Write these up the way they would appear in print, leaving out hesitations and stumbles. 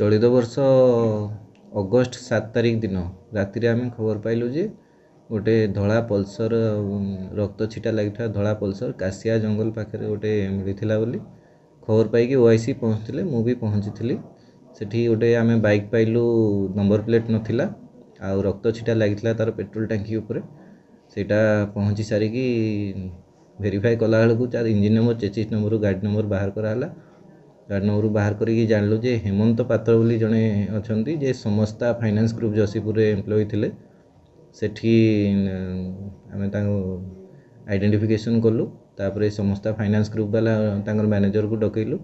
चलित वर्ष अगस्ट 7 तारिख दिन राति आम खबर पाइलु जे गोटे धला पल्सर रक्त छिटा लगी धला पल्सर काशिया जंगल पाखे गोटे मिलता बोली खबर पाई ओआईसी पहुँचते मु भी पहुँची सेठी गोटे आम बाइक पाइलु नंबर प्लेट नथिला आ रक्त छिटा लगी तार पेट्रोल टांकी उपरे सेटा पहुँची सारिकी वेरीफाई कला बेलू तार इंजिन नंबर चेचिस नंबर गाड़ी नंबर बाहर कराला गाड़ी नंबर बाहर करी जानलु जे हेमंत पात्र बोली जड़े अच्छा जे समस्ता फाइनान्स ग्रुप जसीपुर एम्प्लॉय थे सेठी आम आइडेंटिफिकेशन कलु तापर समस्ता फाइनान्स ग्रुप वाला तांकर मैनेजर को डकैलु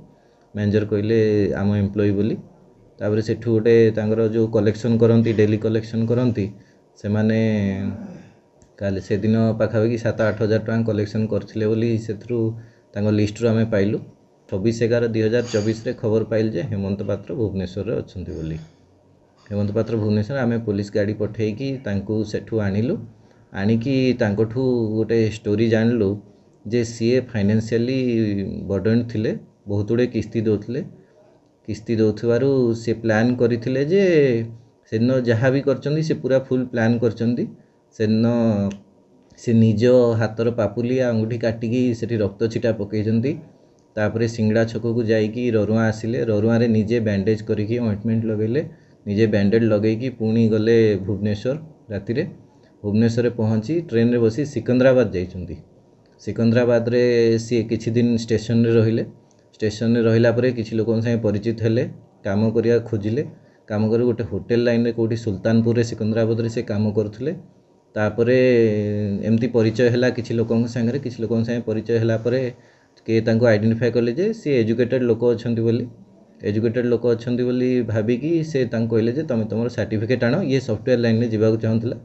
मैनेजर कहले आम एम्प्लॉय बोली तापर सेठू गोटे तांकर जो कलेक्शन करती डेली कलेक्शन करती से माने काले से दिन पाखापाखि 7-8 हज़ार टका कलेक्शन करथिले बोली सेथरू तांको लिस्टरू आम पाइलु 26/11/2024 रे खबर पाइल जे हेमंत पात्र भुवनेश्वर रे अछंती बोली हेमंत पात्र भुवनेश्वर आम पुलिस गाड़ी पठेकी तांको सेठू आनिलु आनिकी तांकोठू गोटे स्टोरी जानलु जे सीए फाइनेंशियली बर्डन थिले बहुत गुड़े किस्ती दौथबारु से प्लान करथिले जे सेदिन जहाँ भी करचंदी से पूरा फुल प्लान करचंदी सेदिन से निज हाथर पापुली अंगूठी काटिकी सेठी रक्त छिटा पकईचंती तापरे सिंगड़ा छक को जाइकी ररुआ आसिले ररुआ रे निजे बैंडेज करिकी ऑइंटमेंट लगेले निजे बैंडेज लगेकी पुणी गले भुवनेश्वर राति रे भुवनेश्वर रे पहुँची ट्रेन रे बसी सिकंदराबाद जाइचंती सिकंदराबाद रे सी किछि दिन स्टेशन रे रहिले स्टेशन रे रहिला परे किछि लोकन संगे परिचित हेले काम करिया खोजिले काम करी गोटे होटल लाइन रे कोठी सुल्तानपुर रे सिकंदराबाद रे से काम करथुले तापरे एमती परिचय हैला किछि लोकन संगे परिचय हैला परे के तांको आइडेंटिफाई कले जे सी एजुकेटेड लोक अछंती बोली भाबिकी से तांको कहले जे तमे तमर सर्टिफिकेट आनो ये सॉफ्टवेयर लाइन रे जिबाकु चाहंतला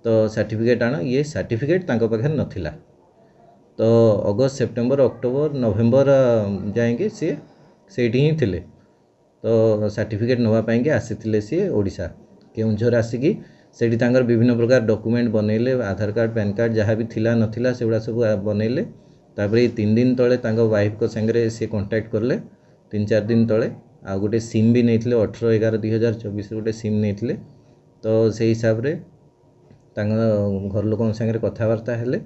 तो सर्टिफिकेट आनो ये सर्टिफिकेट तांको पाखे नथिला तो अगस्त सेप्टेम्बर अक्टोबर नवेम्बर जाएंगे सी सेठी ही थिले तो सर्टिफिकेट नवा पाएंगे आसीथिले सी ओडिशा केउंझर आसिकी सेठी तांकर विभिन्न प्रकार डॉक्यूमेंट बनैले आधार कार्ड पैन कार्ड जहाँ भी थिला नथिला सेगुड़ा सब बनैले तापर 3 दिन तले तांको वाइफ को संगे से कांटेक्ट करले 3-4 दिन तले आ गोटे सिम भी नैथिले 18/11/2024 गोटे सिम नैथिले तो से हिसाब रे तांको घर लोकन संगे कथबार्ता हेले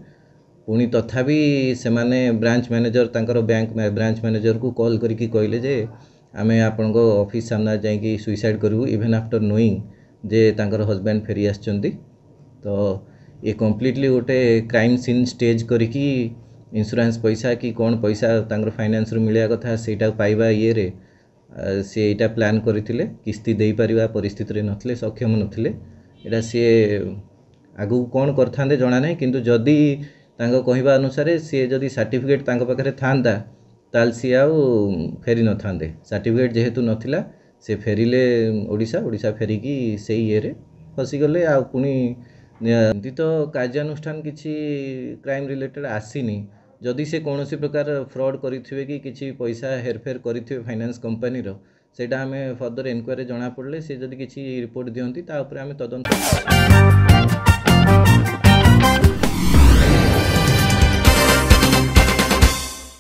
पुणी तथापि से माने ब्रांच मैनेजर तांकर बैंक ब्रांच मैनेजर को कॉल करिकी कहले जे आमे आपनको ऑफिस सामना जाइकी सुइसाइड करू इवन आफ्टर नोइंग जे तांकर हस्बैंड फेरी आछंती तो ये कम्प्लीटली गोटे क्राइम सीन स्टेज करिकी इंश्योरेंस पैसा कि कौन पैसा तांकर फाइनेंस रू मिलिया कथा सेटा पाइबा ये रे से एटा प्लान करथिले किस्ती देई परिबा परिस्थिति रे नथले सक्षम नथले एटा से आगु कौन करथांदे जणा नै किंतु जदी तांको कहिबा अनुसार से जदी सर्टिफिकेट तांको पाखरे थांदा ताल सी आउ फेरी न थांदे सर्टिफिकेट जेहेतु नथिला से फेरिले ओडिशा फेरिकी से ये रे फसी गले आ पुणी एमती तो कार्यानुष्ठान किछि क्राइम रिलेटेड आसीनी जदि से कौन प्रकार फ्रॉड करिथिबे कि किछि पैसा हेरफेर करिथिबे फाइनेंस कंपनी रो सेटा हमें फर्दर इनक्वायरी जना पड़ले से जदि किछि रिपोर्ट दियंती ता ऊपर हमें तदंत